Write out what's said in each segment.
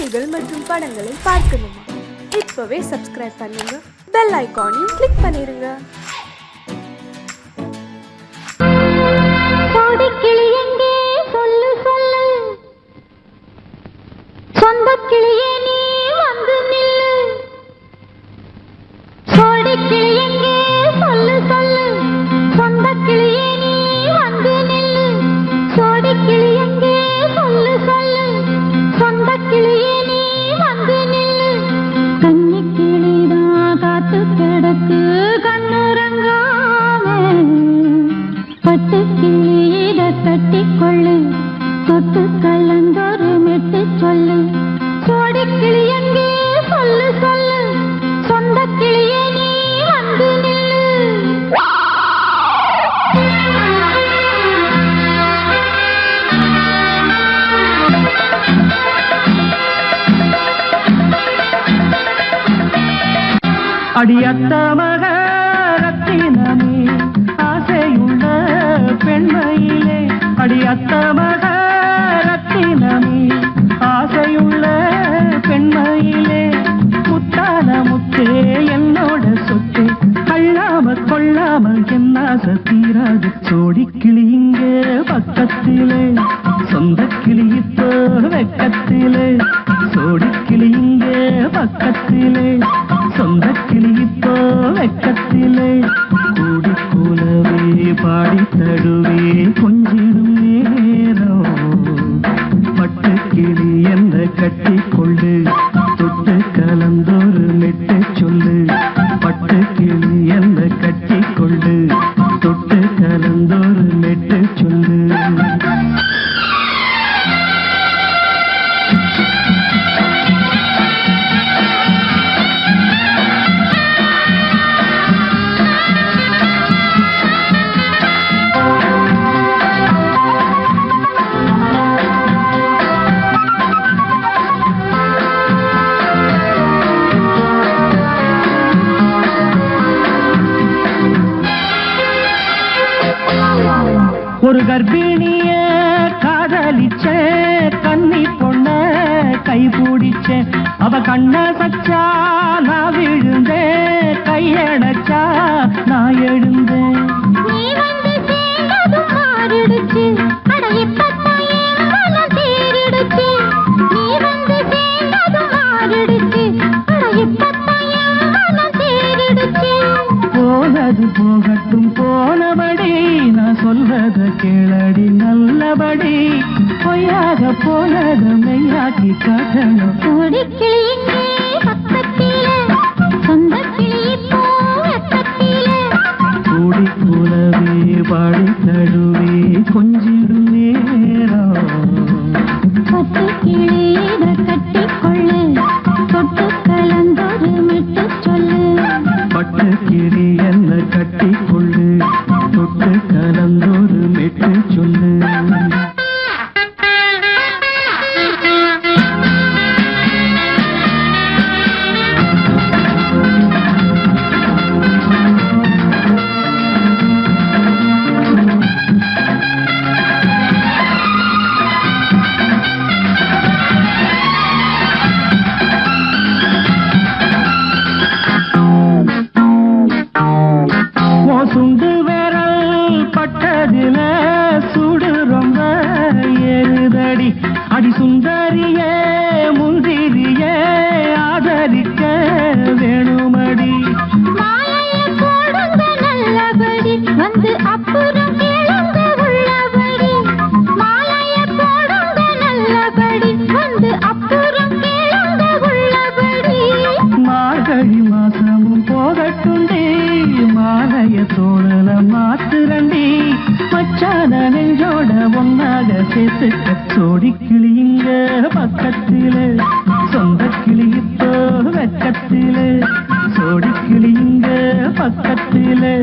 செய்திகள் மற்றும் படங்களை பார்க்கணுமா? இப்பவே சப்ஸ்கிரைப் பண்ணுங்க, பெல் ஐகானையும் கிளிக் பண்ணிருங்க. அடியத்த மகரத்தினமே ஆசையுள்ள பெண்மையிலே, அடியத்த மகரத்தினமே ஆசையுள்ள பெண்மையிலே, முத்தான முத்தே என்னோட சொத்து, அள்ளாம கொள்ளாம என்ன தீராது. சோடிக்கிளி இங்கே பக்கத்திலே, சொந்த கிளி இப்போ வெக்கத்திலே, சோடிக்கிளி இங்கே பக்கத்திலே, சொந்த கிளி இப்போ வெக்கத்திலே, கூடி கூலவே பாடி தடுவே கொஞ்சிடும் நேரம், பட்டு கிளி என்ன கட்டி கொண்டு தொட்டு கலந்தொரு மெட்டு சொல்லு, பட்டு கிளி என்ன கட்டி கொண்டு தொட்டு கலந்தொரு மெட்டு சொல்லு. ஒரு கர்ப்பிணிய காதலிச்ச கன்னி பொண்ண கைபிடிச்ச, அவ கண்ண சச்சா நான் விழுந்தேன், கையடைச்சா நான் எழுந்தேன். போனது போகட்டும் போனபடி, நான் சொல்றத கேளடி நல்லபடி, பொய்யாக போனத மெய்யாக்கி காட்டணும். கூடி கூலவே பாடி தடுவே கொஞ்சிடும் நேரம், பட்டு கிளியிட கட்டி கொள்ளு தொட்டு கலந்தொரு மெட்டு சொல்லு, பட்டு கிளி என்ன கட்டி கொள்ளு தொட்டு கலந்தொரு மெட்டு சொல்லு. சுண்டு விரல் பட்டதில சுடு ரொம்ப ஏறுதடி, அடி சுந்தரியே முந்திரியே ஆதரிக்க வேணுமடி. மாலைய போடுங்க நல்லபடி, வந்து அப்புறம் கேளுங்க உள்ளபடி, மாலைய போடுங்க நல்லபடி, வந்து அப்புறம் கேளுங்க உள்ளபடி. மார்கழி மாசமும் போகட்டுண்டி, மாலைய தோழல மாத்துரண்டி, மச்சான நெஞ்சோட ஒன்னாக சேர்த்துக்க. சோடி கிளி இங்க பக்கத்திலே, சொந்த கிளி இப்போ வெக்கத்திலே, சோடி கிளி இங்க பக்கத்திலே,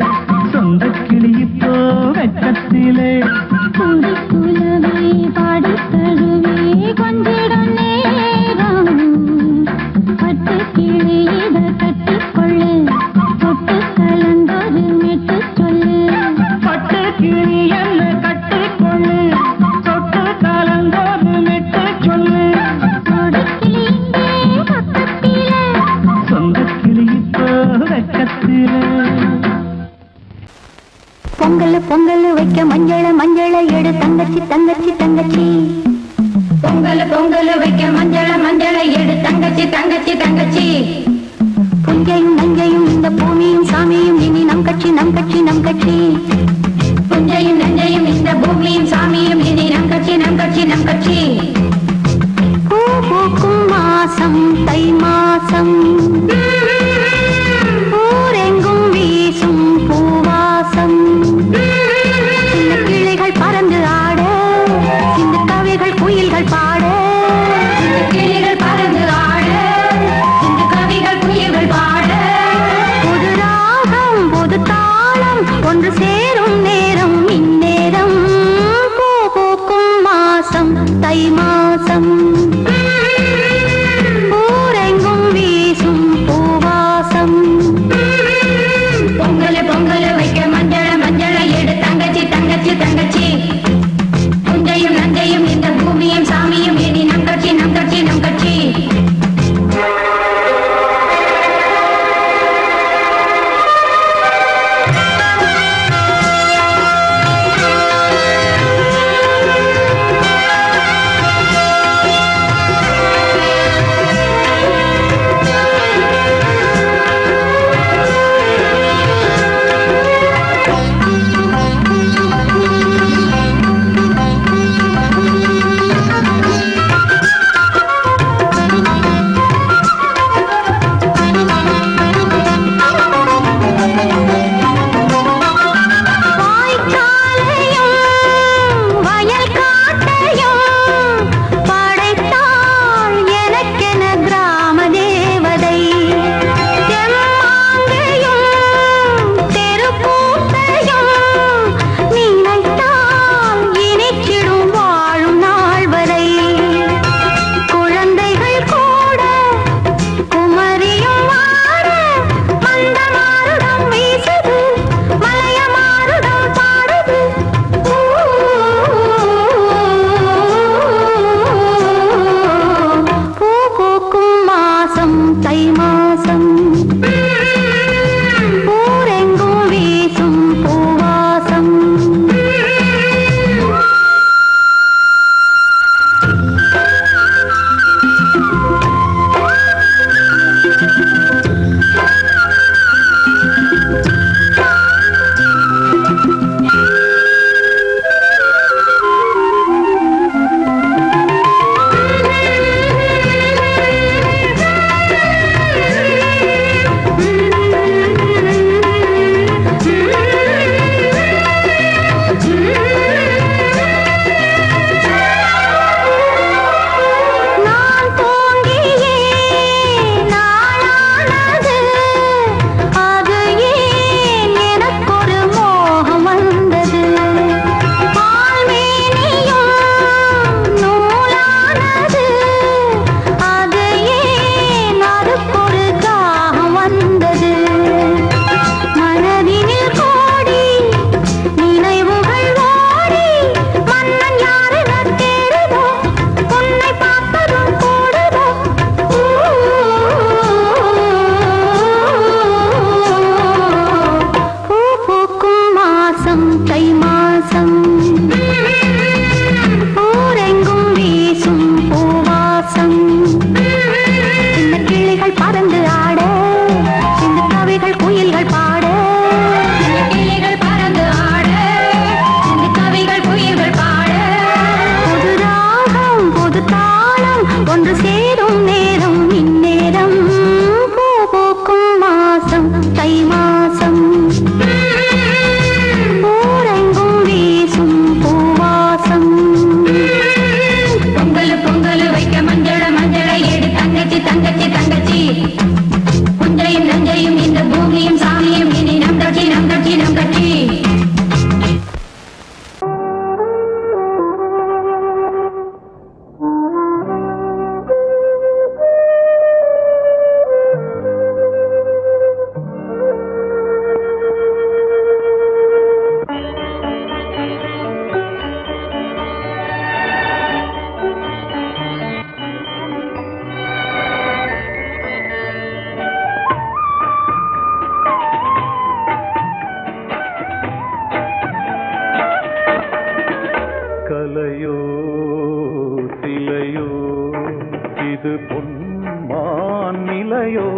சொந்த கிளி இப்போ வெக்கத்திலே, கூடி கூலவே பாடி தழுவே கொஞ்சிடும் நேரம், பட்டு கிளியிட கட்டி கொள்ளு தொட்டு கலந்தொரு மெட்டு சொல்லு, பட்டு கிளி என்ன கட்டி கொள்ளு தொட்டு கலந்தொரு மெட்டு பொங்கல் வைக்க மஞ்சள மஞ்சள எடு தங்கச்சி தங்கச்சி தங்கச்சி. பொங்கல் வைக்க மஞ்சள மஞ்சள எடு தங்கச்சி தங்கச்சி தங்கச்சி. புஞ்சையும் நஞ்சையும் இந்த பூமியும் சாமியும் இனி நம் கட்சி நம் கட்சி நம் கட்சி. புஞ்சையும் நஞ்சையும் இந்த பூமியும் சாமியும் இனி நம் கட்சி நம் கட்சி நம் கட்சி. பூ பூக்கும் மாசம் தை மாசம், ஊரெங்கும் வீசும் பூவாசம். சின்ன கிளைகள் பறந்து ஆட, சின்ன கவிகள் குயில்கள் பாட. கிளிகள் பறந்து ஆட, சின்ன கவிகள் குயில்கள் பாட. புது ராகம் புது தாளம் ஒன்று சேரும் நேரம் இந்நேரம். பூ பூக்கும் மாசம் தை மாசம், ஊரெங்கும் வீசும் பூவாசம். பொங்கல் வைக்க மஞ்சள மஞ்சள எடு தங்கச்சி தங்கச்சி தங்கச்சி. புஞ்சையும் நஞ்சையும் இந்த பூமியும் சாமியும் இனி நம் கட்சி நம் கட்சி நம் கட்சி. இது பொன்மான் நிலையோ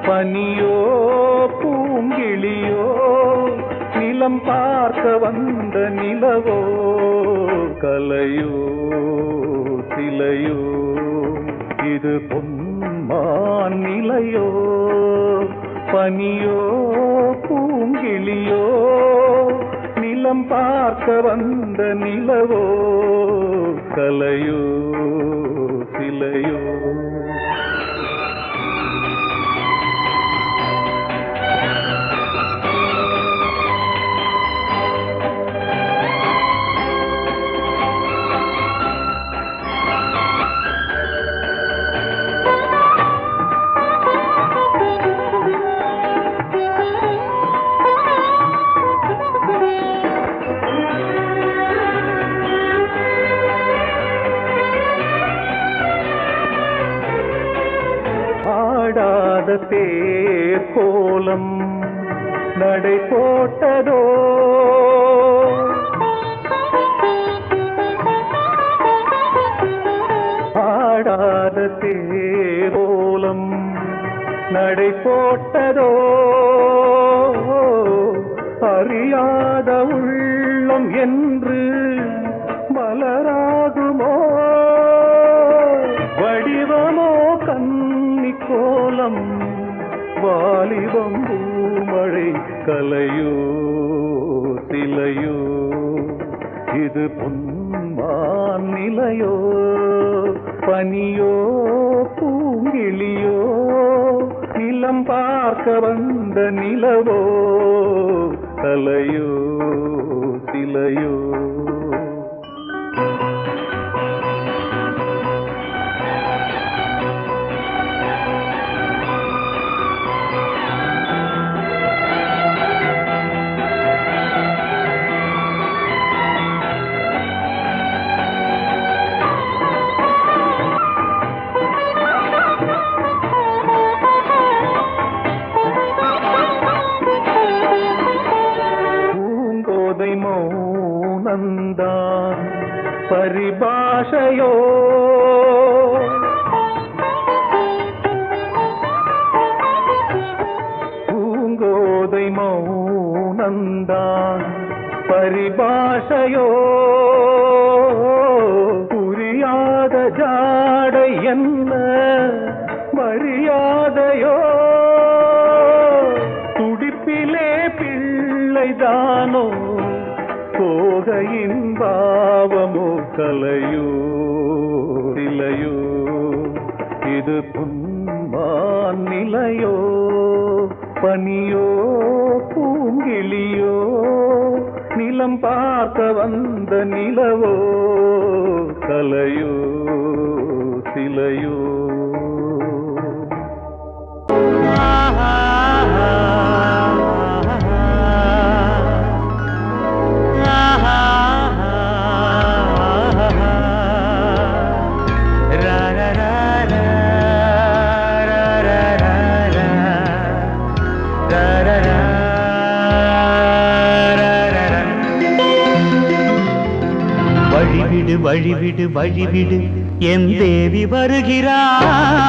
பனியோ பூங்கிளியோ நிலம் பார்க்க வந்த நிலவோ கலையோ சிலையோ இது பொன்மான் நிலையோ பனியோ பூங்கிளியோ நிலம் பார்க்க வந்த நிலவோ கலையோ சிலையோ தேர் கோலம் நடை போட்டதோ ஆடாத தேர் கோலம் நடை போட்டதோ அறியாத உள்ளம் என்று மலராகுமோ வடிவமோ கன்னி கோலம் வாலிபம் பூமழை கலையோ சிலையோ இது பொன்மான் நிலையோ பனியோ பூங்கிளியோ நிலம் பார்க்க வந்த நிலவோ கலையோ சிலையோ மௌனந்தான் பரிபாஷையோ பூங்கோதை மௌனந்தான் பரிபாஷையோ புரியாத ஜாடை என்ன மரியாதையோ துடிப்பிலே பிள்ளைதானோ போகையின் பாவமோ கலையோ சிலையோ இது பொன்மான் நிலையோ பனியோ பூங்கிளியோ நிலம் பார்க்க வந்த நிலவோ கலையோ சிலையோ வழிவிடு வழிவிடு வழிவிடு என் தேவி வருகிறாள்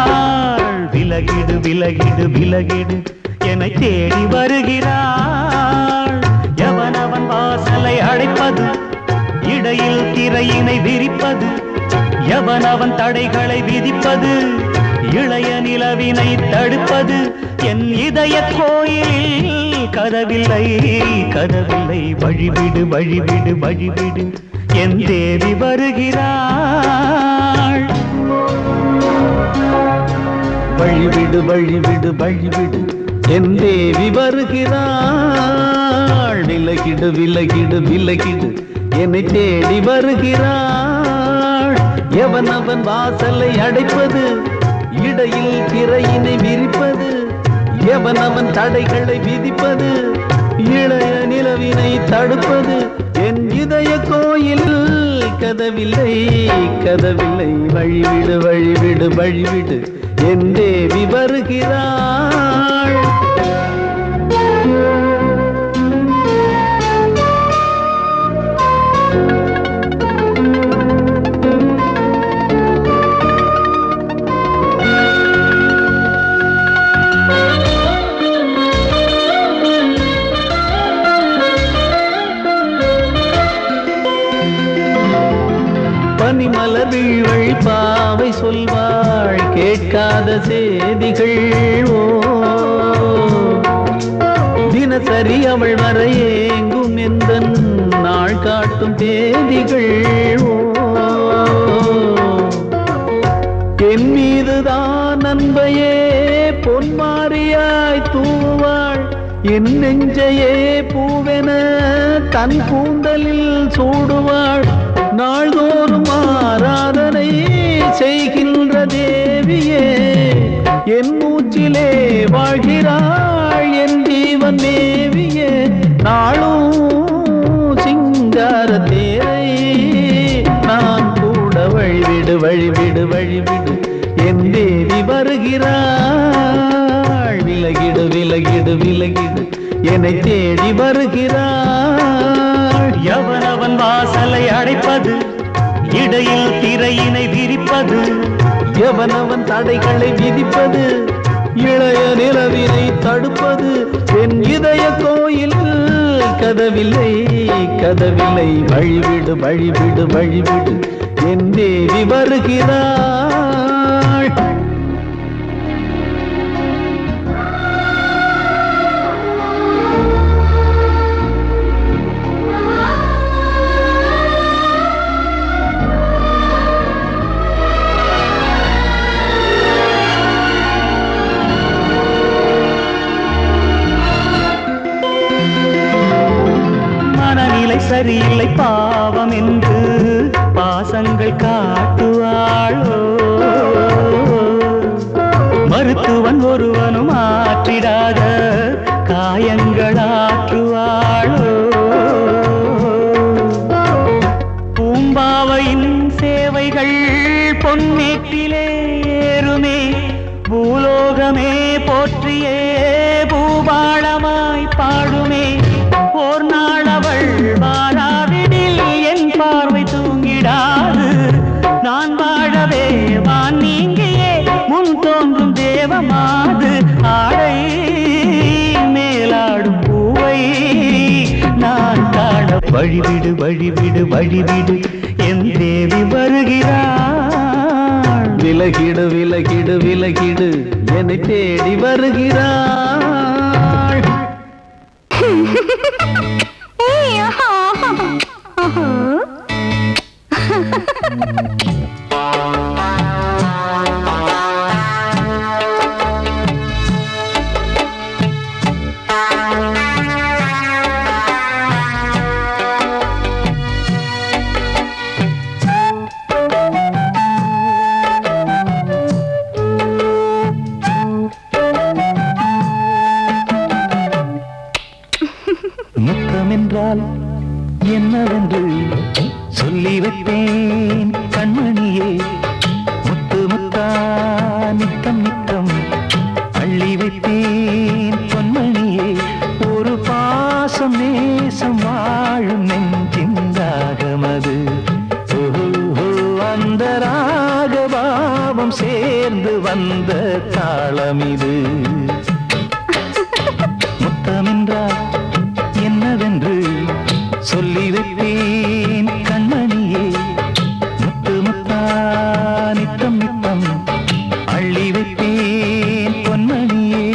விலகிடு விலகிடு விலகிடு என்னை தேடி வருகிறாள் எவனவன் வாசலை அடைப்பது இடையில் திரையினை விரிப்பது எவனவன் தடைகளை விதிப்பது இளைய நிலவினை தடுப்பது என் இதய கோயிலில் கதவில்லை கதவில்லை வழிவிடு வழிவிடு வழிவிடு என் தேவி வருகிறாள் வழிவிடு வழிவிடு வழிவிடு என் தேவி வருகிறாள் விலகிடு விலகிடு விலகிடு என்னை தேடி வருகிறாள் எவனவன் வாசலை அடைப்பது இடையில் திரையினை விரிப்பது எவனவன் தடைகளை விதிப்பது இளைய நிலவினை தடுப்பது என் இதய கோயில் கதவில்லை கதவில்லை வழிவிடு வழிவிடு வழிவிடு என் தேவி வருகிறாள் சொல்வாள் கேட்காத செய்திகள். ஓ தினசரி அவள் வர ஏங்கும் எந்த நாள் காட்டும் தேதிகள். ஓ என் மீதுதான் அன்பையே பொன்மாரியாய் தூவாள். என் நெஞ்சையே பூவென தன் கூந்தலில் சூடுவாள். நாள்தோறும் ஆராதனை செய்கின்ற தேவியே என் மூச்சிலே வாழ்கிறாள் என் ஜீவன் தேவியே. நாளும் சிங்கார தேரை நான் கூட வழிவிடு வழிவிடு வழிவிடு என் தேவி வருகிறாள். விலகிடு விலகிடு விலகிடு என்னை தேடி வருகிறாள். எவனவன் வாசலை அடைப்பது, இடையில் திரையினை விரிப்பது, எவனவன் தடைகளை விதிப்பது, இளைய நிலவினை தடுப்பது. என் இதய கோயில் கதவில்லை கதவில்லை. வழிவிடு வழிவிடு வழிவிடு என் தேவி வருகிறாள். சரியில்லை பாவம் என்று பாசங்கள் காட்டுவாளோ. மருத்துவன் ஒருவனும் ஆற்றிடாத காயங்களாற்றுவாளோ. பூம்பாவையின் சேவைகள் பொன்னேட்டிலே ஏறுமே. பூலோகமே போற்றியே பூபாளமாய் பாடுமே. ஓர் நாள் அவள் வாராவிடில் என் பார்வை தூங்கிடாது. நான் வாழவே வான் நீங்கியே முன் தோன்றும் தேவமாது. ஆடை மேலாடும் பூவை நான் காண வழிவிடு வழிவிடு வழிவிடு என் தேவி வருகிறாள். விலகிடு விலகிடு விலகிடு என்னை தேடி வருகிறாள். முத்தமென்றால் என்னவென்று சொல்லி வைத்தேன் கண்மணியே. முத்து முத்தா நித்தம் நித்தம் அள்ளி வைத்தேன் பொன்மணியே. ஒரு பாசம் நேசம் வாழும் நெஞ்சிந்தாகமது. அந்த ராகபாவம் சேர்ந்து வந்த தாளமிது. முத்தமென்றால் என்னவென்று சொல்லி வைப்பேன் கண்மணியே. முத்து முத்தா நித்தம் நித்தம் அள்ளி வைப்பேன் பொன்மணியே.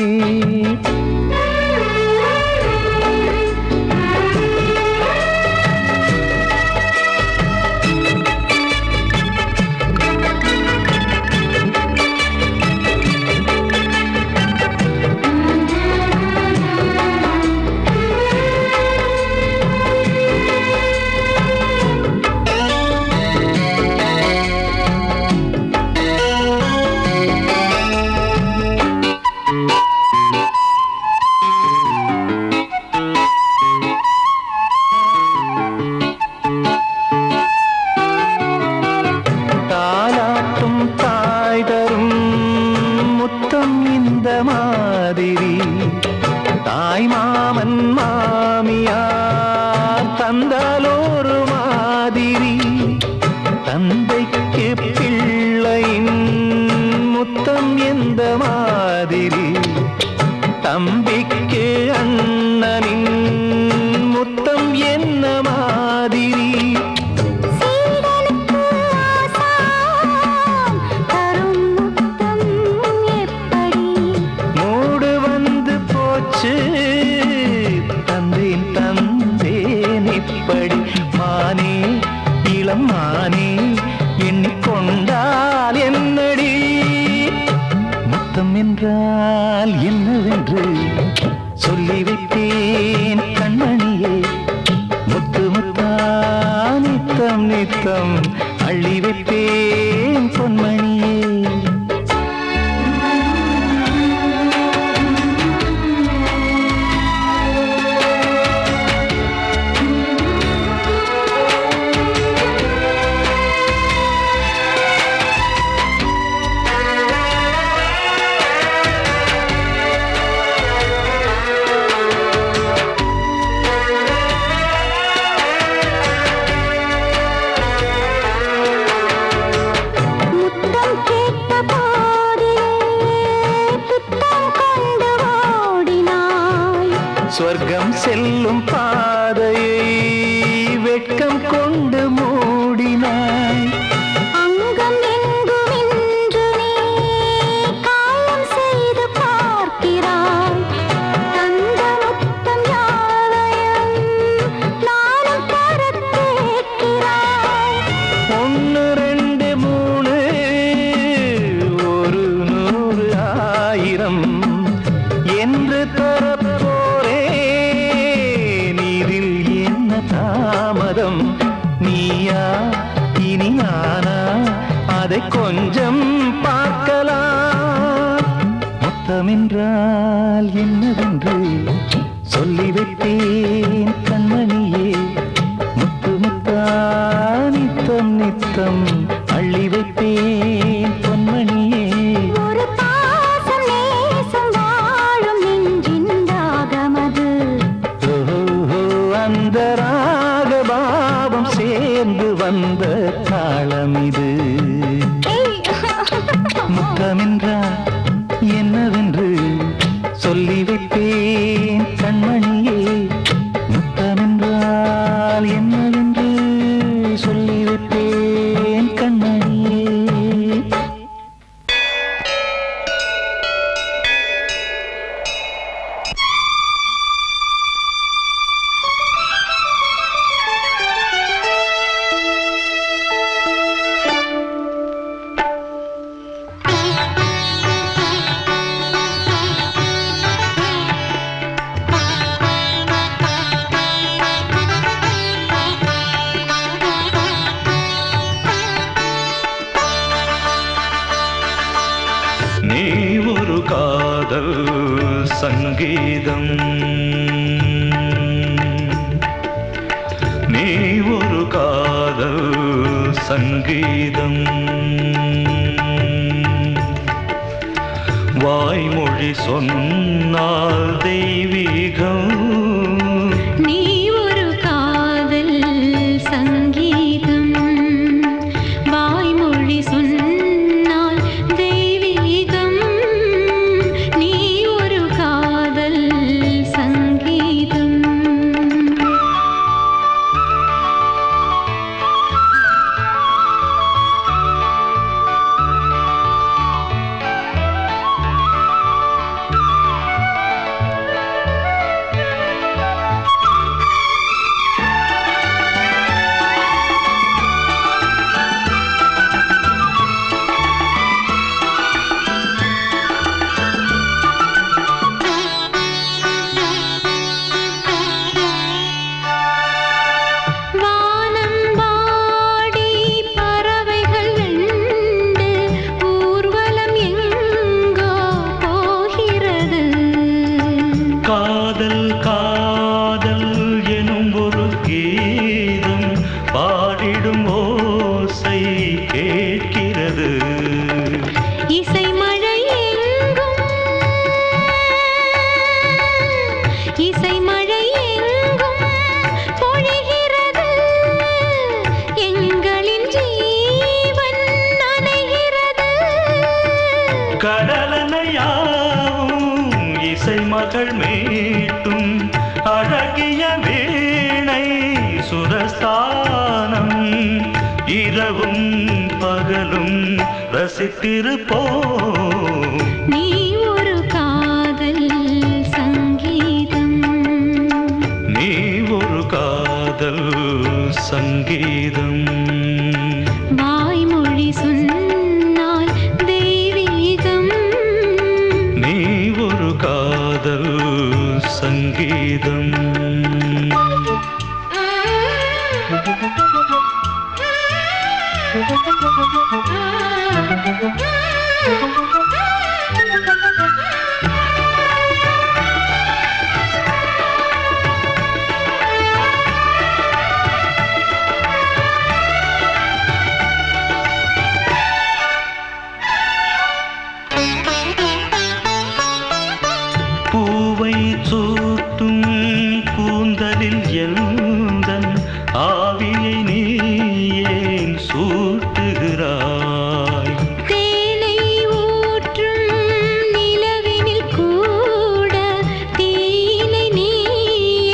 தாய் மாமன் மாமியார் தந்தாலோரு மாதிரி. தந்தைக்கு பிள்ளையின் முத்தம் எந்த மாதிரி. தம்பிக்கு அண்ணனின் முத்தம் என்ன மாதிரி. சீடனுக்கு ஆசான் தரும் செல்லம்மானே எண்ணிக்கொண்டால் என்னடி முத்தம் என்றால் என்னவென்று சொல்லி வைத்தேன் கண்மணியே முத்து முத்தா நித்தம் நித்தம் அள்ளி வைத்தேன் பொன்மணியே சொர்க்கம் செல்லும் பாதையை வெட்கம் கொண்டு மூடினாய் அங்கம் எங்கும் இன்று நீ காயம் செய்து பார்க்கிறாய் தந்த முத்தம் யாவையும் நானும் தரக் கேட்கிறாய் 1 2 3 ஒரு 100 1000 என்று தாமதம் நீயா இனி நானா அதை கொஞ்சம் பார்க்கலாம் முத்தமென்றால் என்னவென்று சொல்லி வைத்தேன் கண்மணியே முத்து முத்தா நித்தம் நித்தம் அள்ளி வைத்தேன் பொன்மணியே ஒரு பாசம் நேசம் வாழும் நெஞ்சின் தாகமது அந்த ராகபாவம் சேர்ந்து வந்த தாளம் இது முத்தமென்றால் என்னவென்று சொல்லி வைப்பேன் கண்மணியே முத்தமென்றால் என்னவென்று சொல்லி வைப்பேன் கண்மணியே நீ ஒரு காதல் சங்கீதம் நீ ஒரு காதல் சங்கீதம் வாய்மொழி சொன்னால் தெய்வீகம் நீ ஒரு காதல் சங்கீதம் வாய்மொழி சொன்னால் தெய்வீகம் நீ ஒரு காதல் சங்கீதம் மகள் மீட்டும் அழகிய வீணை சுரஸ்தானம் இரவும் பகலும் ரசித்திருப்போம். நீ ஒரு காதல் சங்கீதம், நீ ஒரு காதல் சங்கீதம். சங்கீதம். பூவை சூட்டும் கூந்தலில் எந்தன் ஆவியை நீ ஏன் சூட்டுகிறாய்? தேனை ஊற்றும் நிலவினில் கூட தீனை நீ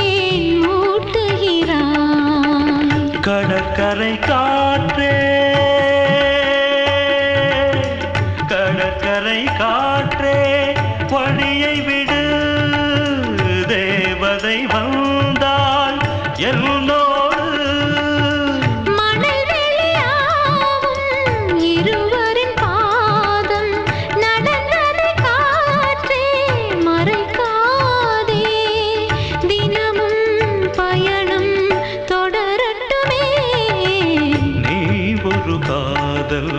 ஏன் மூட்டுகிறாய்? கடற்கரை காற்றே, கடற்கரை காற்றே வழியை விடு, தேவதை வந்தால் என்னோடு. மணல் வெளியாகும் இருவரின் பாதம் நடந்ததை காற்றே மறைக்காதே. தினமும் பயணம் தொடரட்டுமே. நீ ஒரு காதல்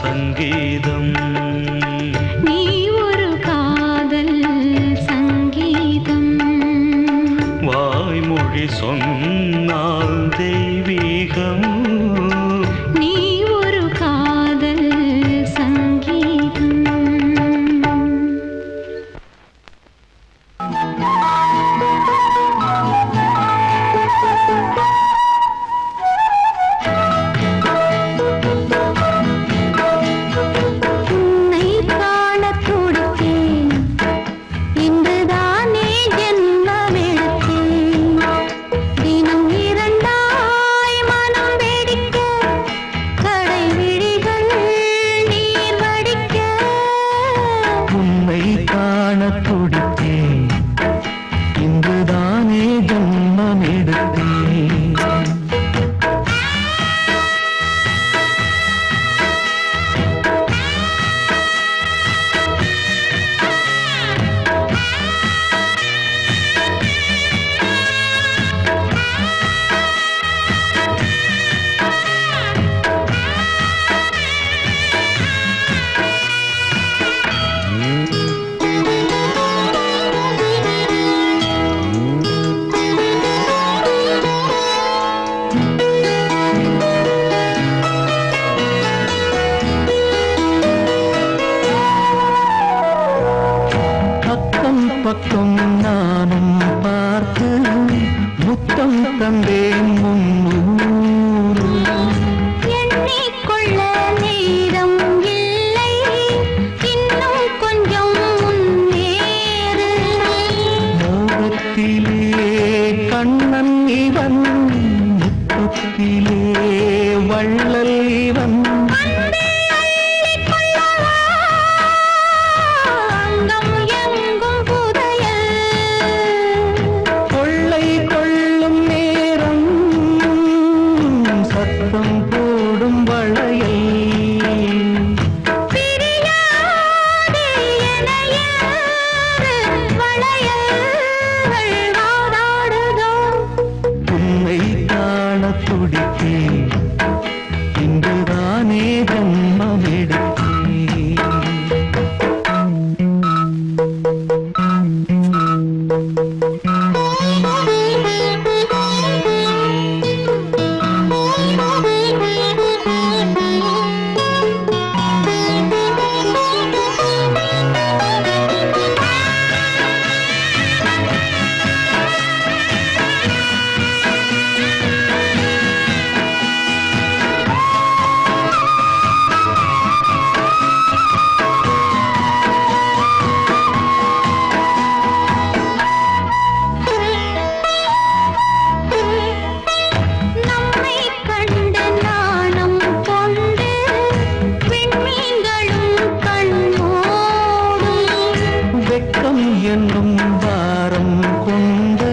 சங்கீதம். நீ ஒரு காதல் சங்கீதம். வாய்மொழி சொன்னால் தெய்வீகம். நீ ஒரு காதல் சங்கீதம். உன்னை காணத் துடித்தேன், இன்றுதானே ஜென்மமெடுத்தேன். தினம் இரண்டாய் மனம் வெடிக்க, கடை விழிகள் நீர் வடிக்க. உன்னை காணத் துடித்தேன், இன்றுதானே ஜன்மம் எடுத்தேன். அக்கம் பக்கம் நானும் பார்த்து முத்தம் தந்தேன் முன்னூறு. எண்ணிக்கொள்ள நேரம் இல்லை, இன்னும் கொஞ்சம் முன்னேறு. மோகத்திலே கண்ணன் இவன், முத்தத்திலே வள்ளல் இவன். அங்கம் எங்கும் புதையல். கொள்ளை கொள்ளும் நேரம், சத்தம் போடும் வளையல். பிரியாதே என யாரு வளையல்கள் வாதாடுதோ. உன்னை காணத் துடித்தேன், இன்றுதானே ஜன்மம் எடுத்தேன். நம்மை கண்டு நாணம் கொண்டு விண்மீன்களும் கண்மூடும். வெட்கம் என்னும் வாரம் கொண்டு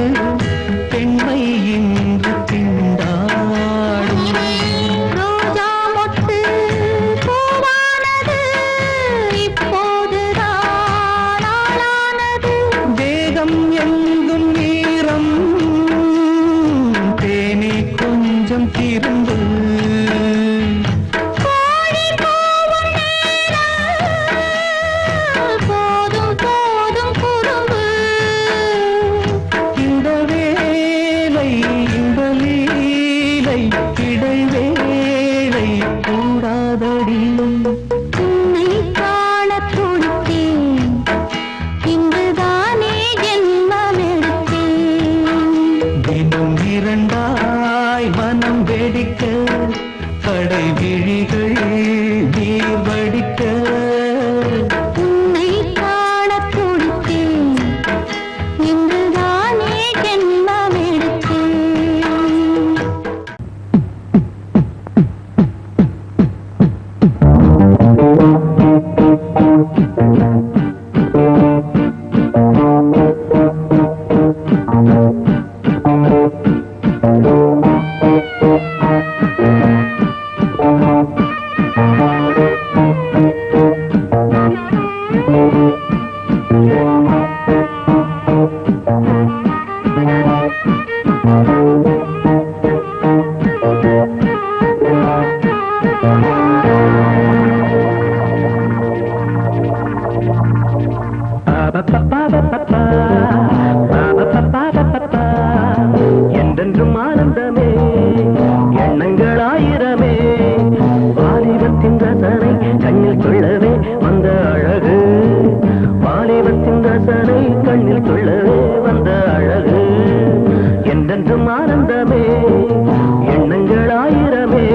பெண்மை இன்று திண்டாடும். ரோஜா மொட்டு பூவானது, இப்போதுதான் ஆளானது. வேகம் எங்கும் என்றென்றும் ஆனந்தமே எண்ணங்கள் ஆயிரமே வாலிபத்தின் ரசனை கண்ணில் கொள்ளவே வந்த அழகு வாலிபத்தின் ரசனை கண்ணில் கொள்ளவே வந்த அழகு என்றென்றும் ஆனந்தமே எண்ணங்கள் ஆயிரமே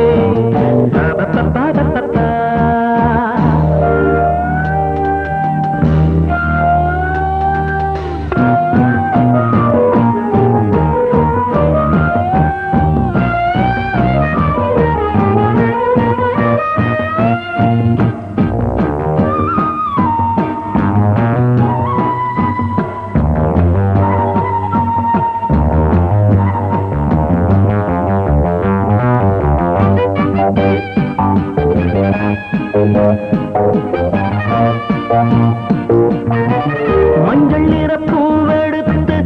மஞ்சள் நிற பூவெடுத்து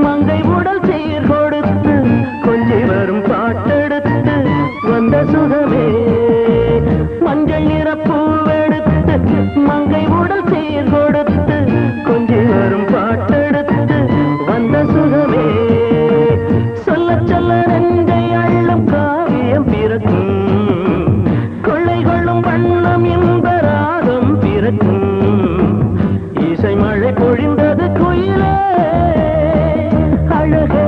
மங்கை உடல் சீர் கொடுத்து கொஞ்சி வரும் பாட்டெடுத்து வந்த சுகமே மஞ்சள் நிற பூவெடுத்து மங்கை உடல் சீர் கொடுத்து கொஞ்சி வரும் பாட்டெடுத்து வந்த சுகமே சொல்ல சொல்ல நெஞ்சை அள்ளும் காவியம் பிறக்கும் கொள்ளை கொள்ளும் வண்ணம் என்ப ராகம் பிறக்கும் இசை மழை பொழிந்தது குயிலே அழகே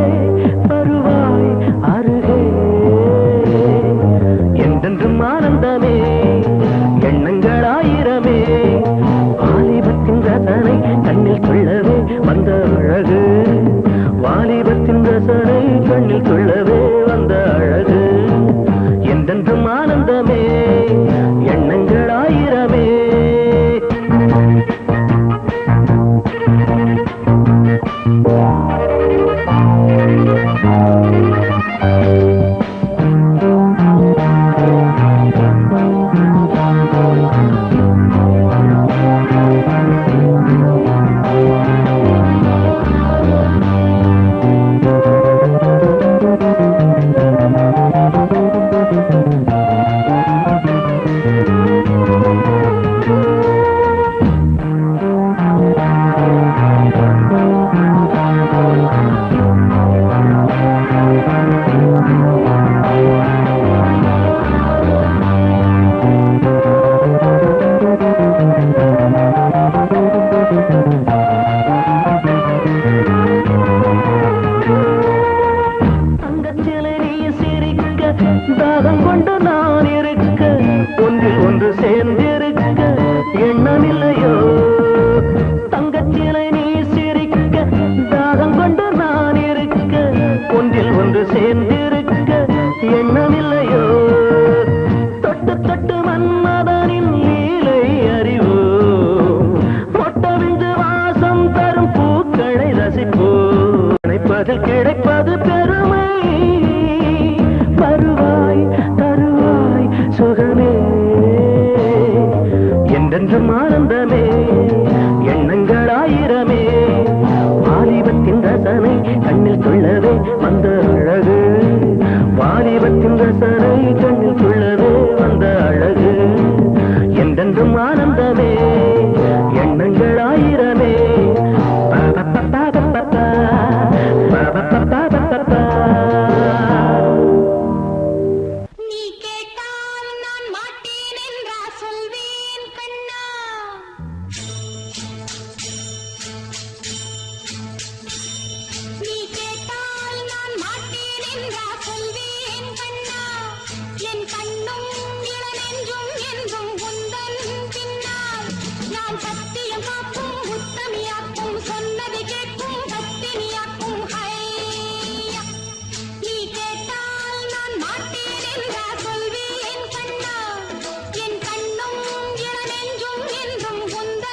வருவாய் அருகே என்றென்றும் ஆனந்தமே எண்ணங்கள் ஆயிரமே வாலிபத்தின் ரசனை கண்ணில் கொள்ளவே வந்த அழகு வாலிபத்தின் ரசனை கண்ணில் கொள்ளவே வந்த அழகு என்றென்றும் ஆனந்தமே எண்ணங்கள் ஆயிரமே தாகம் கொண்டு நான் இருக்க ஒன்றில் ஒன்று சேர்ந்திருக்க எண்ணமில்லையோ தங்கச்சிலை நீ சிரிக்க தாகம் கொண்டு நான் இருக்க ஒன்றில் ஒன்று சேர்ந்திருக்க எண்ணமில்லையோ தொட்டு தொட்டு மன்மதனின் லீலை அறிவோ மொட்டவிந்து வாசம் தரும் பூக்களை ரசிப்போ நினைப்பதில் கிடைப்பது பெருமை வருவாய் தருவாய் சுகமே என்றென்றும் ஆனந்தமே எண்ணங்கள் ஆயிரமே வாலிபத்தின் ரசனை கண்ணில் கொள்ளவே வந்த அழகு வாலிபத்தின் ரசனை கண்ணில் கொள்ளவே வந்த அழகு என்றென்றும் ஆனந்தமே எண்ணங்கள் ஆயிரமே நீ கேட்டால் நான் மாட்டேன் என்றா சொல்வேன் கண்ணா நீ கேட்டால் நான் மாட்டேன் என்றா சொல்வேன் கண்ணா என் கண்ணும் இளநெஞ்சும் என்றும் உந்தன் பின்னால் நான் சத்தியம் காக்கும் உத்தமியாக்கும் சொன்னதை கேட்கும் பத்தினியாக்கும் ஹையா நீ கேட்டால் நான் மாட்டேன் என்றா சொல்வேன் கண்ணா என் கண்ணும் இளநெஞ்சும் என்றும் உந்தன்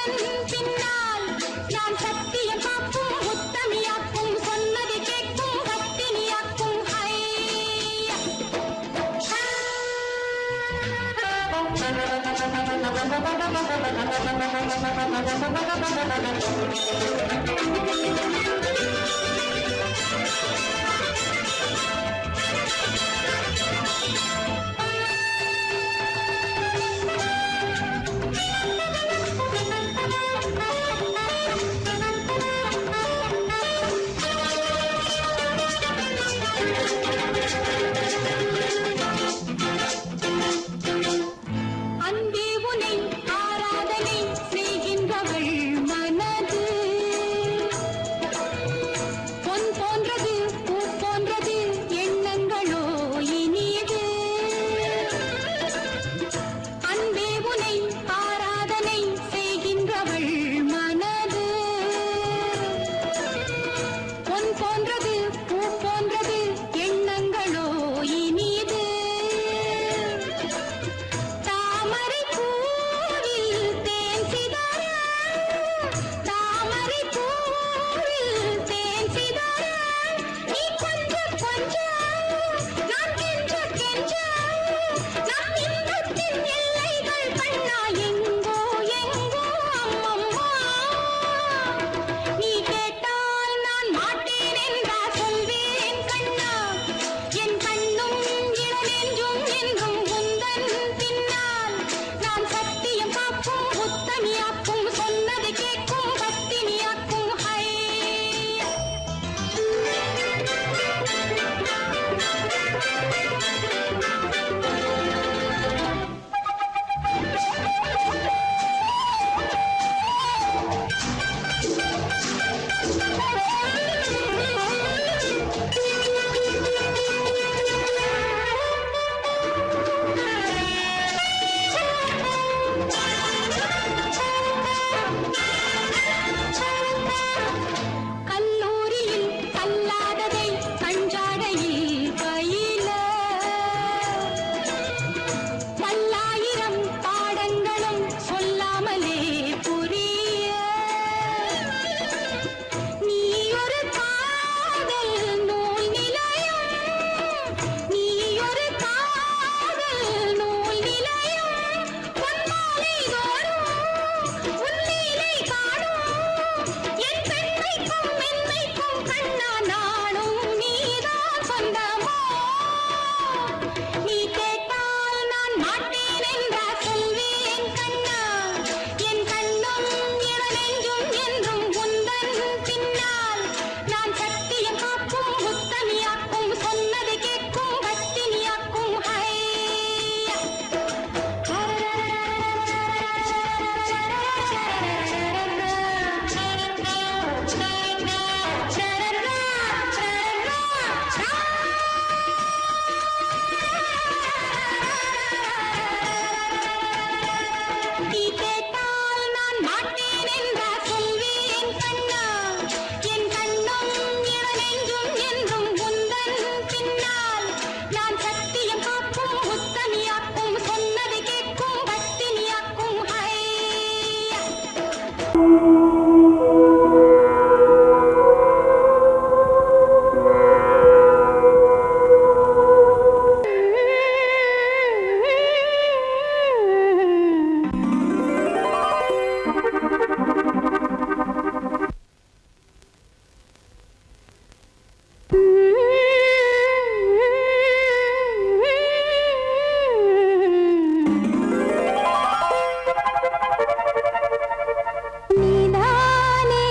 நீதானே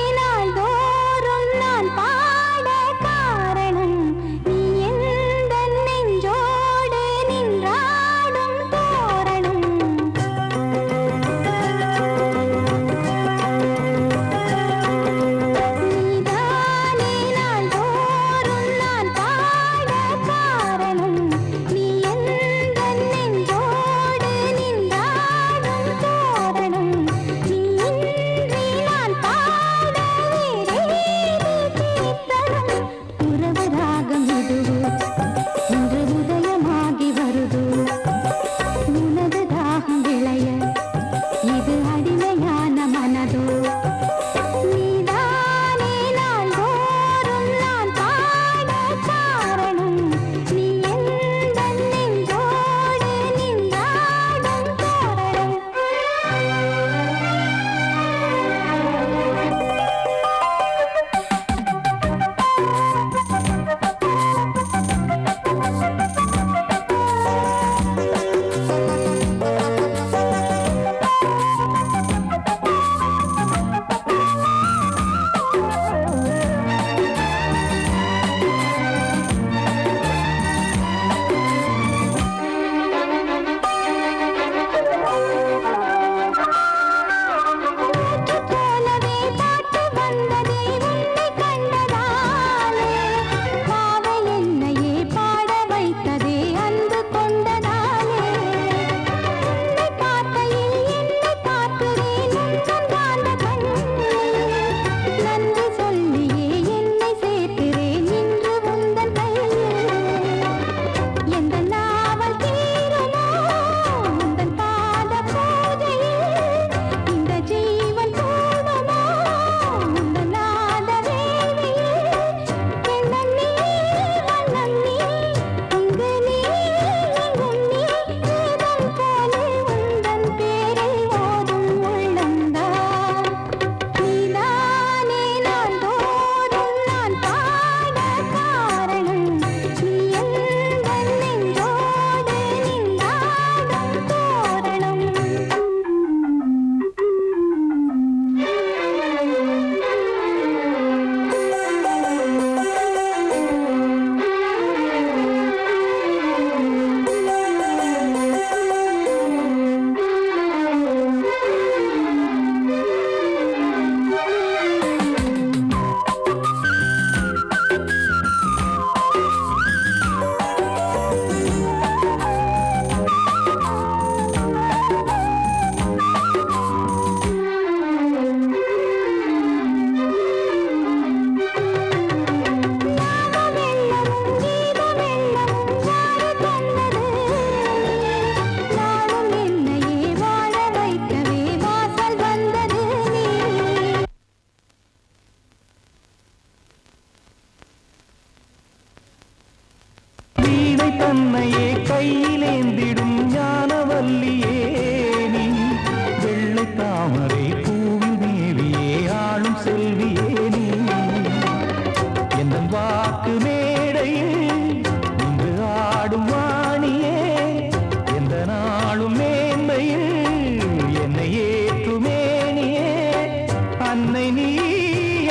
அன்னை நீ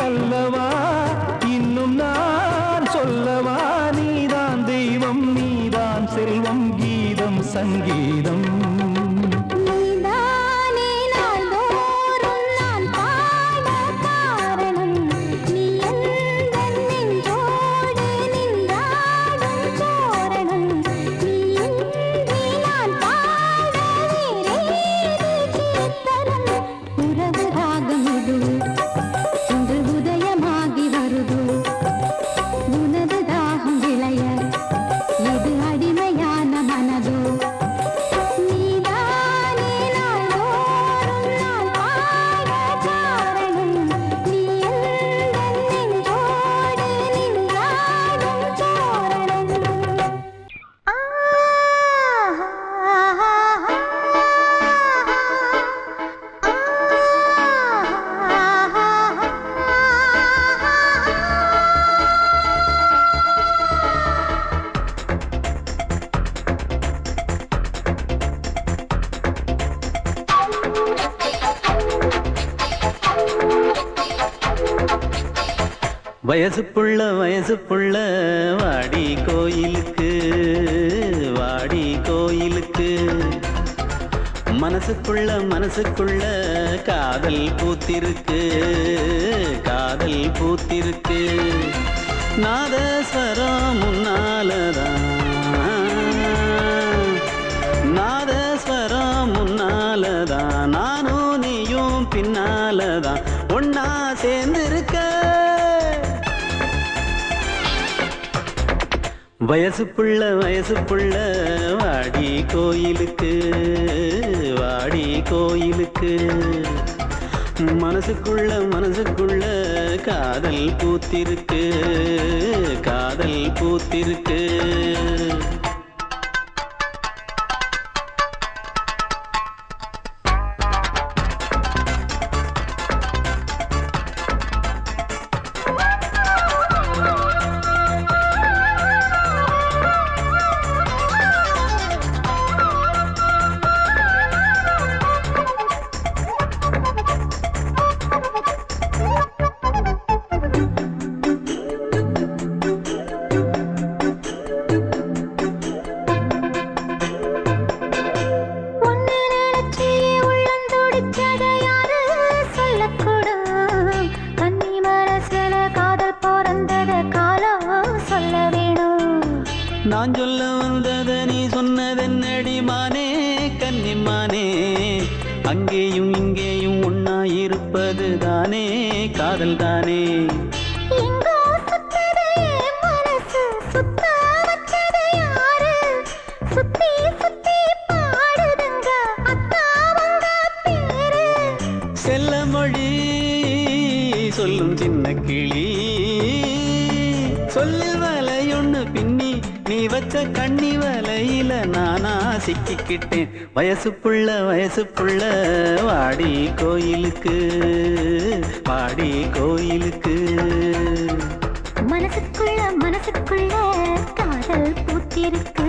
அல்லவா இன்னும் நான் சொல்லவா நீதான் தெய்வம் நீதான் செல்வம் கீதம் சங்கீதம் வயசு புள்ள வாடி கோயிலுக்கு மனசுக்குள்ள காதல் பூத்திருக்கு நாதஸ்வரம் முன்னாலதான் நானும் நீயும் பின்னாலதான் ஒன்னா சேர்ந்திருக்க வயசு புள்ள வாடி கோயிலுக்கு மனசுக்குள்ள காதல் பூத்திருக்கு நான் சொல்ல வந்தத நீ சொன்னதென்னடி மானே கன்னிமானே அங்கேயும் இங்கேயும் ஒன்னா இருப்பது தானே காதல் தானே செல்ல மொழி சொல்லும் சின்ன கிளி சொல்லில் வலையொன்னு பின்னி நீ வச்ச கண்ணி வலையில நானா சிக்கிக்கிட்டேன் வயசு புள்ள வாடி கோயிலுக்கு மனசுக்குள்ள காதல் பூத்திருக்கு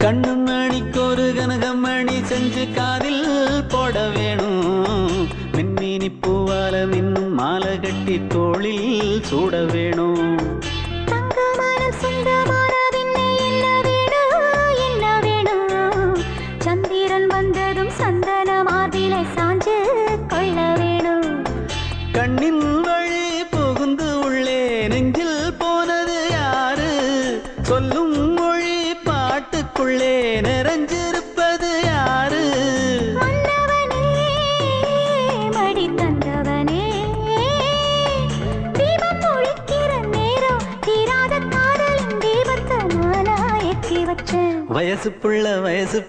கண்ணு மணிக்கு ஒரு கனகமணி செஞ்சு காதில் போட வேணும் மின்மினி பூவால மின்னும் மாலை கட்டி தோளில் சூட வேணும் சந்திரன் வந்ததும் சந்தன மார்பிலை சாஞ்சு கொள்ள வேணும் கண்ணின் வழி புகுந்து உள்ளே நெஞ்சில் போனது யாரு சொல்லும் மொழி பாட்டுக்குள்ளே நிறைஞ்சிருப்பது யாரு மன்னவனே மடி தந்தவனே தீபம் ஒழிக்கிற நேரம் வயசு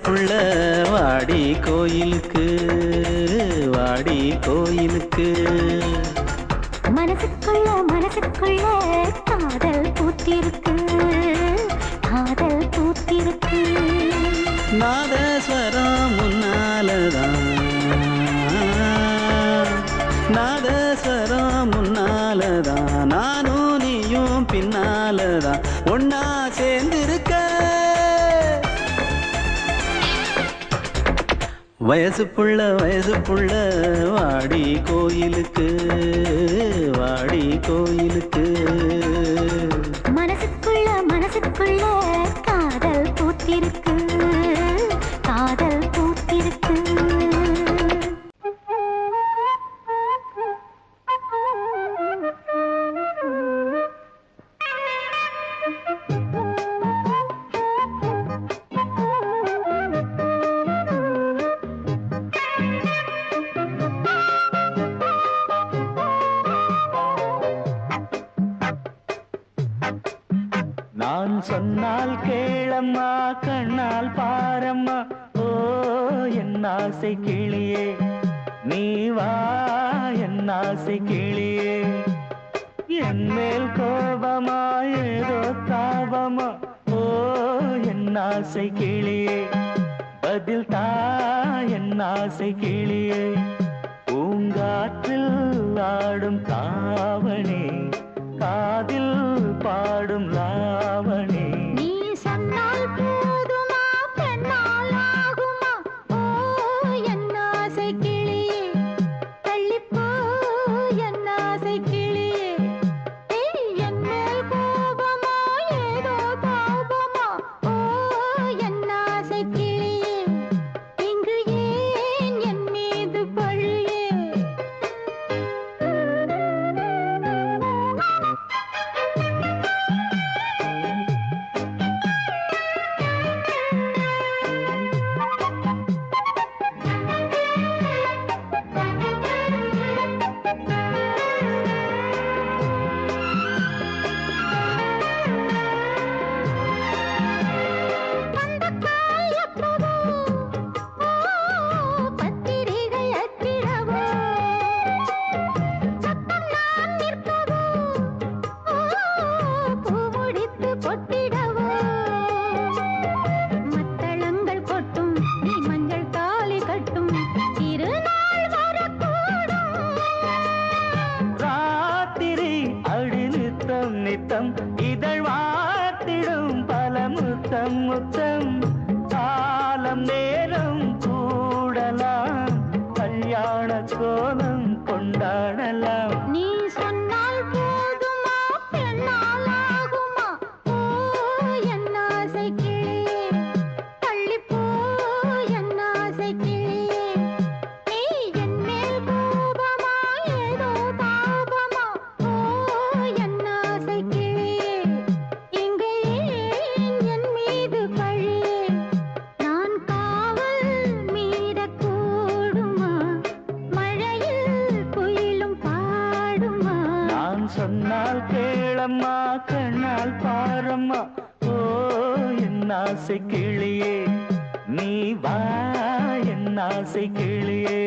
புள்ள வாடி கோயிலுக்கு வாடி கோயிலுக்கு மனசுக்குள்ள காதல் பூத்திருக்கு காதல் பூத்திருக்கு நாதஸ்வரம் முன்னாலதான் நாதஸ்வரம் முன்னாலதான் நானும் நீயும் பின்னாலதான் ஒன்னா சேர்ந்திருக்க வயசு புள்ள வாடி கோயிலுக்கு வாடி கோயிலுக்கு மனசுக்குள்ள காதல் பூத்திருக்கு காதல் பூத்திருக்கு நான் சொன்னால் கேளம்மா கண்ணால் பாரம்மா ஓ என் ஆசை கிளியே நீ வா என் ஆசை கிளியே என் மேல் கோபமா ஏதோ தாபமா ஓ என் ஆசை கிளியே பதில் தா என் ஆசை கிளியே பூங்காற்றில் ஆடும் தாவணி காதில் பாடும் லாவணி நீ சொன்னால் போதுமா பெண்ணால் ஆகுமா ஓ என் ஆசை கிளியே தள்ளிப்போ என் ஆசை கிளியே என் மேல் கோபமா ஏதோ தாபமா ஓ என் ஆசை கிளியே இங்கு ஏன் என் மீது பழியே பத்திரிகை அச்சிடவோ சத்தம் நான் நிற்கவோ பூ முடித்து பொட்டிடவோ மத்தளங்கள் கொட்டும் நீ மஞ்சள் தாலி கட்டும் திருநாள் வரக்கூடும் ராத்திரி அடி நித்தம் நித்தம் இதழ் வாத்திடும் பல முத்தம் முத்தம் காலம் நேரம் கூடலாம் கல்யாண கோலம் கொண்டாடலாம் நீ சொன்னால் போதுமா பெண்ணால் ஆகுமா ஓ என் ஆசை கிளியே தள்ளிப்போ என் ஆசை கிளியே நீ என் மேல் கோபமா ஏதோ தாபமா ஓ என் ஆசை கிளியே இங்கே ஏன் என் மீது பழியே நான் காவல் மீறக்கூடுமா மழையில் குயிலும் பாடுமா நான் சொன்னால் கேளம்மா கண்ணால் பாரம்மா ஓ என் ஆசை கிளியே நீ வா என் ஆசை கிளியே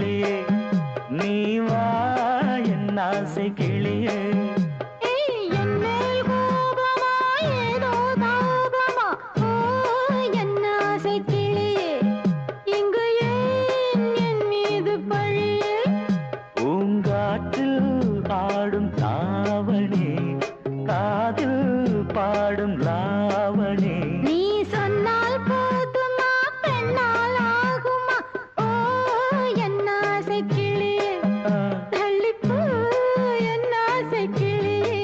கிளியே நீ வா என் ஆசை கிளியே ஆடும் தாவணி காதில் பாடும் லாவணி நீ சொன்னால் போதுமா பெண்ணால் ஆகுமா ஓ என் ஆசை கிளியே தள்ளிப்போ என் ஆசை கிளியே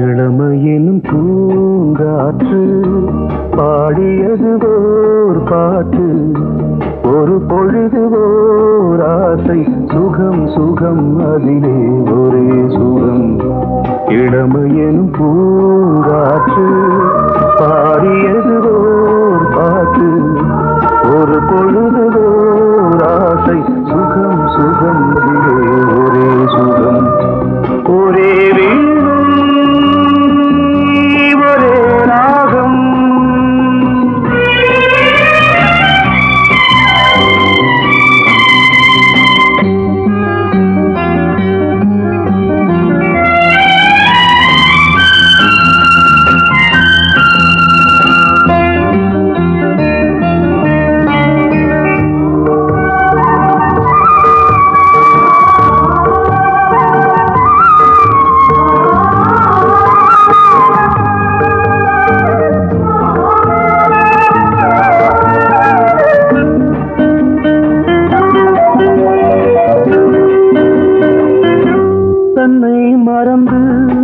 இளமையினும் பூங்காற்று பாடியது ஓர் பாட்டு ஒரு பொழுது ஓர் ஆசை சுகம் சுகம் அதிலே ஒரே சுகம் இளமையினும் பூங்காற்று பாடியது ஓர் பாட்டு ஒரு பொழுது ஓர் ஆசை சுகம் சுகம் அதிலே ஒரே சுகம் ஒரே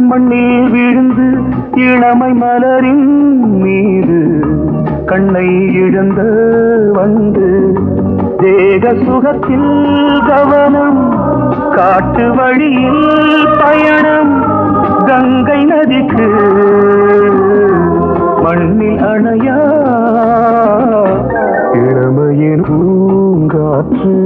மண்ணில் விழுந்து இளமை மலரின் மீது கண்ணை இழந்த வந்து தேக சுகத்தில் கவனம் காட்டு வழியில் பயணம் கங்கை நதிக்கு மண்ணில் அணையா இளமையின் பூங்காற்று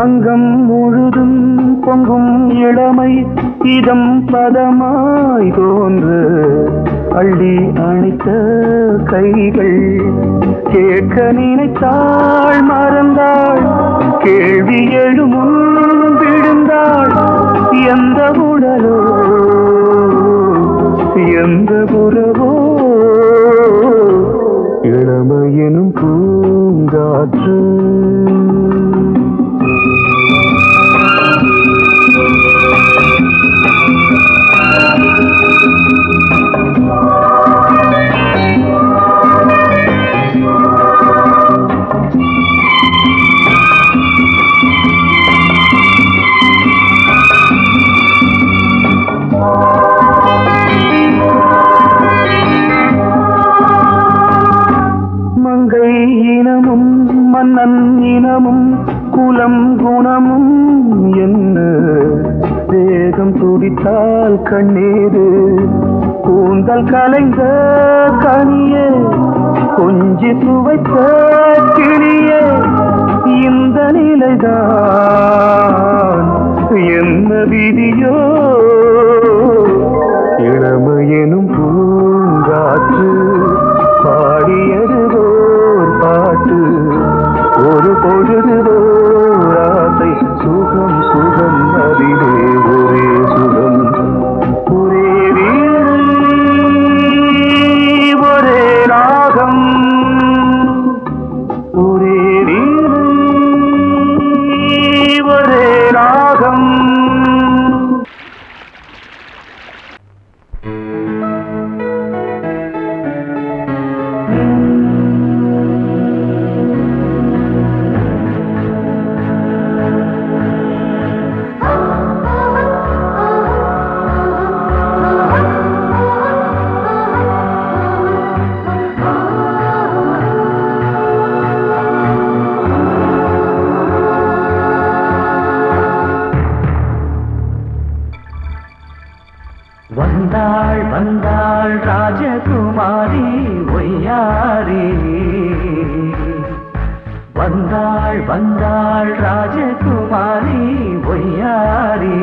அங்கம் முழுதும் பொங்கும் இளமை இதம் பதமாய் தோன்று அள்ளி அணைத்த கைகள் கேட்க நினைத்தாள் மறந்தாள் கேள்வி எழுமுன் விழுந்தாள் எந்த உடலோ எந்த புறவோ இளமையெனும் பூங்காற்று மங்கை இனமும் மன்னன் இனமும் குலம் குணமும் என்ன வேகம் துடித்தால் கண்ணீரு கூந்தல் கலைந்த கனியே கொஞ்சி சுவைத்த கிளியே இந்த நிலைதான் என்ன விதியோ இளமையெனும் பூங்காற்று பாடியது ஓர் பாட்டு ஒரு பொழுது ஓர் ஆசை சுகம் சுகம் அதிலே ஒரே சுகம் ஒரே வீடு ஒரே ராகம் ஒரே வீடு ஒரே ராகம் வந்தாள் வந்தாள் ராஜகுமாரி ஒய்யாரி வந்தாள் வந்தாள் ராஜகுமாரி ஒய்யாரி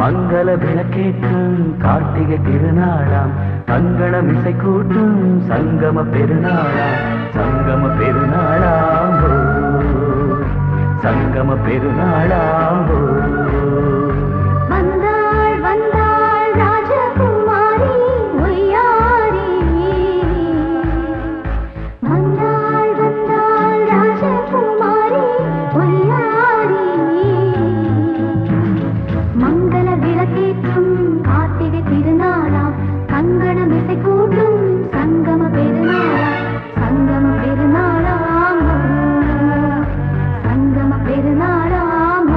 மங்கள விளக்கேற்றும் கார்த்திகை திருநாளாம் கங்கணம் இசை கூட்டும் சங்கம பெருநாளாம் சங்கம பெருநாளாம் சங்கம பெருநாளாம் வந்தாள் வந்தாள் ராஜகுமாரி ஒய்யாரி வந்தாள் வந்தாள் ராஜகுமாரி ஒய்யாரி மங்கள விளக்கேற்றும் கார்த்திகை திருநாளாம் கங்கணம் இசை கூட்டும் சங்கம பெருநாளாம் சங்கம பெருநாளாம் சங்கம பெருநாளாம்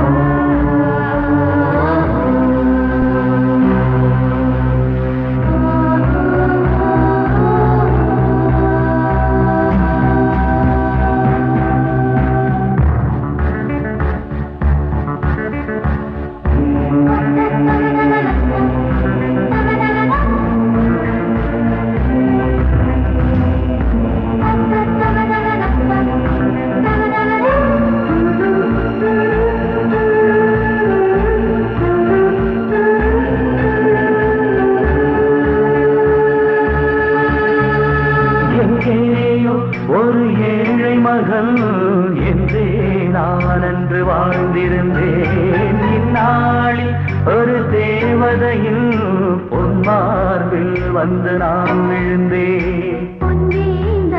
எங்கேயோ ஒரு ஏழை மகள் என்றே நான் அன்று வாழ்ந்திருந்தேன் இந்நாளில் ஒரு தேவதையில் பொன்மார்பில் வந்து நான் விழுந்தேன் பொன்வேந்த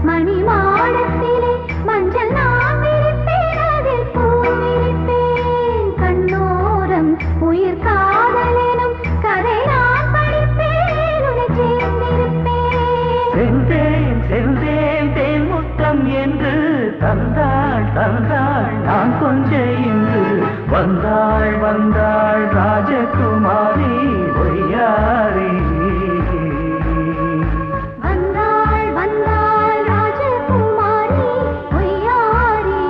மணிமாடத்திலே மஞ்சள் நான் விரிப்பேன் அதில் பூ விரிப்பேன் கண்ணோரம் உயிர் காதலெனும் கதை நான் படிப்பேன் உன்னை சேர்ந்திருப்பேன் சென்றேன் சென்றேன் தேன் முத்தம் என்று தந்தாள் தந்தாள் நான் கொஞ்ச இன்று வந்தாள் வந்தாள் ராஜகுமாரி ஒய்யாரி வந்தாள் வந்தாள் ராஜகுமாரி ஒய்யாரி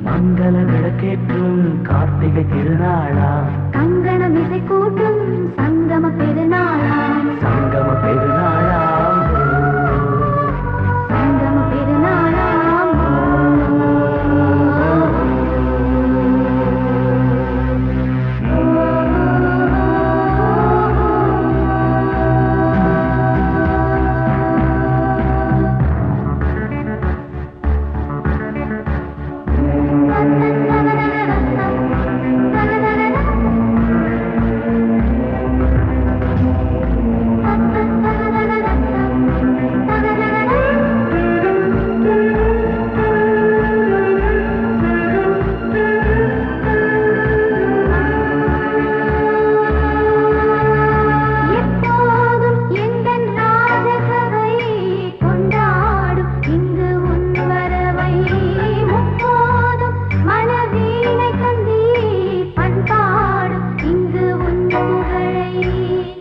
மங்கள விளக்கேற்றும் கார்த்திகை திருநாளா கங்கணம் இசை கூட்டும் சங்கம பெருநாளாம் சங்கம பெருநாளாம் சங்கம பெருநாளாம் எப்போதும் எந்தன் ராஜசபை கொண்டாடும் இங்கு உன் வரவை முப்போதும் மனவீணை தந்தி பண்பாடும் இங்கு உன் புகழை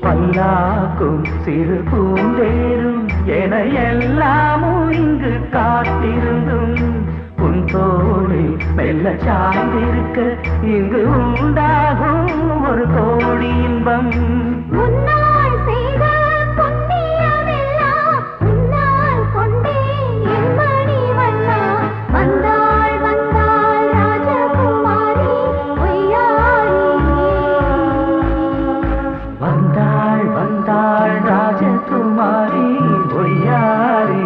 பல்லாக்கும் சிறு பூந்தேரும் என எல்லாமும் இங்கு காத்திருந்தும் உன் தோளில் மெல்ல சாய்ந்திருக்க இங்கு உண்டாகும் ஒரு கோடி இன்பம் முன்னால் செய்த புண்ணியமெல்லாம் உன்னால் கொண்டேன் என் மணி வண்ணா வந்தாள் வந்தாள் ராஜகுமாரி ஒய்யாரி வந்தாள் வந்தாள் ராஜகுமாரி ஒய்யாரி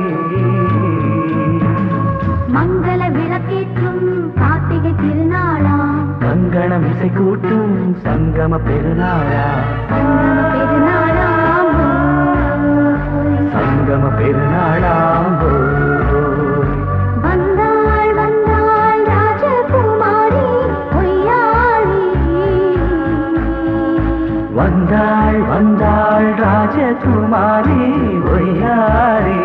மங்கள விளக்கேற்றும் கார்த்திகை திருநாளாம் கங்கணம் இசை கூட்டும் சங்கம பெருநாளா சங்கம பெருநாளாம் சங்கம பெருநாளாம் வந்தாள் வந்தாள் ராஜகுமாரி ஒய்யாரி வந்தாள் வந்தாள் ராஜகுமாரி ஒய்யாரி